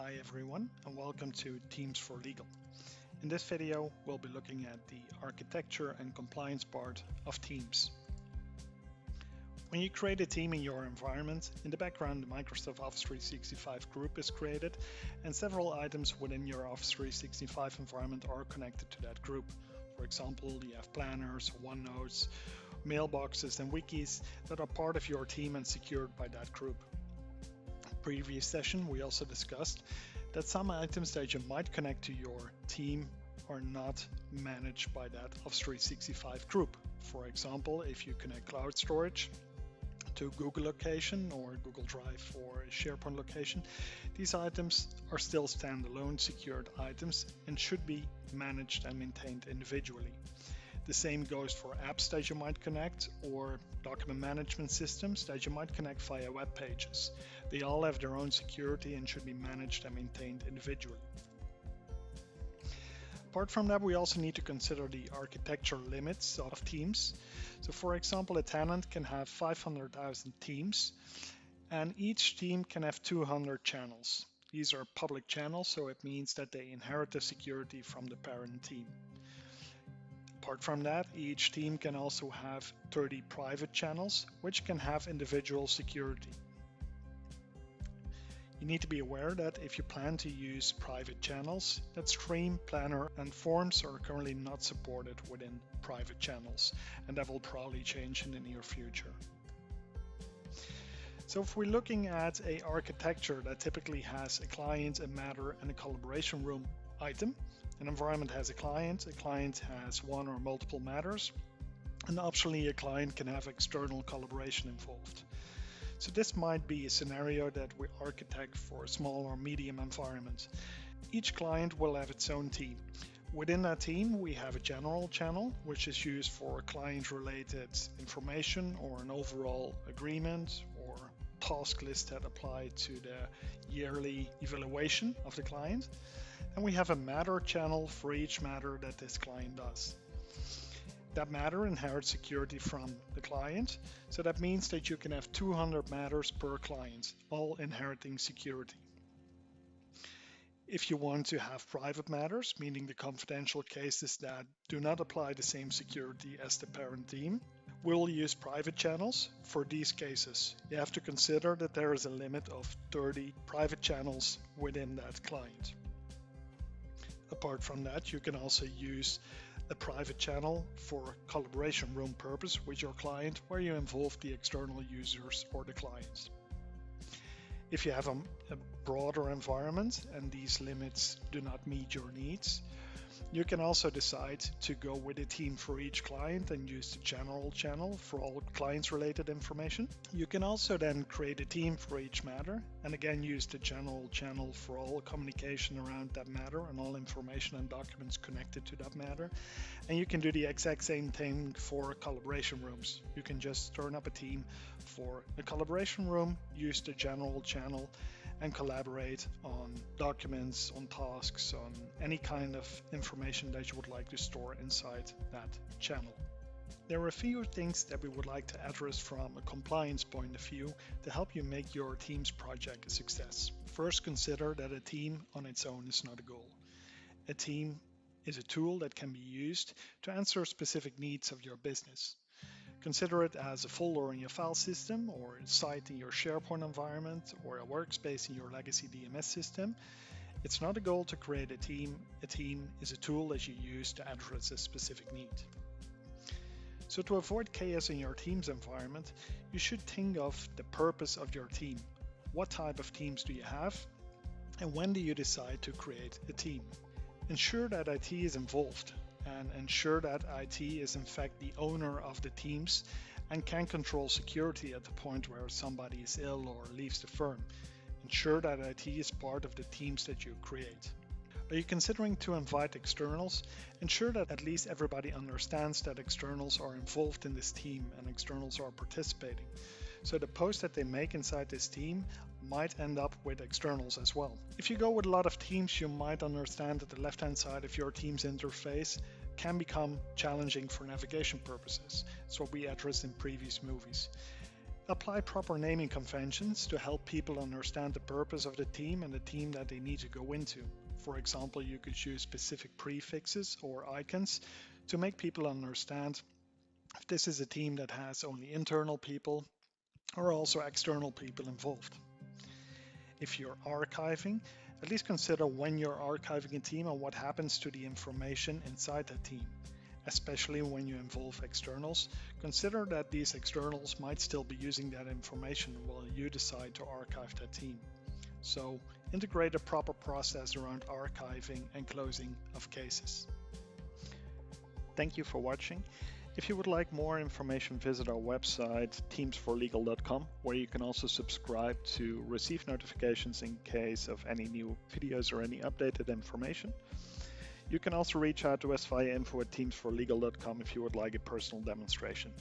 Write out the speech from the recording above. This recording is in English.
Hi everyone, and welcome to Teams for Legal. In this video, we'll be looking at the architecture and compliance part of Teams. When you create a team in your environment, in the background the Microsoft Office 365 group is created, and several items within your Office 365 environment are connected to that group. For example, you have planners, OneNotes, mailboxes and wikis that are part of your team and secured by that group. Previous session, we also discussed that some items that you might connect to your team are not managed by that Office 365 group. For example, if you connect cloud storage to Google location or Google Drive or a SharePoint location, these items are still standalone secured items and should be managed and maintained individually. The same goes for apps that you might connect or document management systems that you might connect via web pages. They all have their own security and should be managed and maintained individually. Apart from that, we also need to consider the architecture limits of teams. So for example, a tenant can have 500,000 teams and each team can have 200 channels. These are public channels, so it means that they inherit the security from the parent team. Apart from that, each team can also have 30 private channels, which can have individual security. You need to be aware that if you plan to use private channels, that Stream, Planner and Forms are currently not supported within private channels, and that will probably change in the near future. So if we're looking at an architecture that typically has a client, a matter and a collaboration room item, an environment has a client has one or multiple matters, and optionally a client can have external collaboration involved. So this might be a scenario that we architect for a small or medium environment. Each client will have its own team. Within that team, we have a general channel, which is used for client-related information or an overall agreement or task list that apply to the yearly evaluation of the client. And we have a matter channel for each matter that this client does. That matter inherits security from the client, so that means that you can have 200 matters per client, all inheriting security. If you want to have private matters, meaning the confidential cases that do not apply the same security as the parent team, we'll use private channels for these cases. You have to consider that there is a limit of 30 private channels within that client. Apart from that, you can also use a private channel for collaboration room purpose with your client, where you involve the external users or the clients. If you have a broader environment and these limits do not meet your needs, you can also decide to go with a team for each client and use the general channel for all clients related information. You can also then create a team for each matter and again use the general channel for all communication around that matter and all information and documents connected to that matter. And you can do the exact same thing for collaboration rooms. You can just turn up a team for a collaboration room, use the general channel and collaborate on documents, on tasks, on any kind of information that you would like to store inside that channel. There are a few things that we would like to address from a compliance point of view to help you make your team's project a success. First, consider that a team on its own is not a goal. A team is a tool that can be used to answer specific needs of your business. Consider it as a folder in your file system or a site in your SharePoint environment or a workspace in your legacy DMS system. It's not a goal to create a team. A team is a tool that you use to address a specific need. So to avoid chaos in your team's environment, you should think of the purpose of your team. What type of teams do you have? And when do you decide to create a team? Ensure that IT is involved and ensure that IT is in fact the owner of the teams and can control security at the point where somebody is ill or leaves the firm. Ensure that IT is part of the teams that you create. Are you considering to invite externals? Ensure that at least everybody understands that externals are involved in this team and externals are participating. So the post that they make inside this team might end up with externals as well. If you go with a lot of teams, you might understand that the left-hand side of your team's interface can become challenging for navigation purposes. It's what we addressed in previous movies. Apply proper naming conventions to help people understand the purpose of the team and the team that they need to go into. For example, you could use specific prefixes or icons to make people understand if this is a team that has only internal people or also external people involved. If you're archiving, at least consider when you're archiving a team and what happens to the information inside the team. Especially when you involve externals, consider that these externals might still be using that information while you decide to archive that team. So integrate a proper process around archiving and closing of cases. Thank you for watching. If you would like more information, visit our website teamsforlegal.com, where you can also subscribe to receive notifications in case of any new videos or any updated information. You can also reach out to us via info@teamsforlegal.com if you would like a personal demonstration.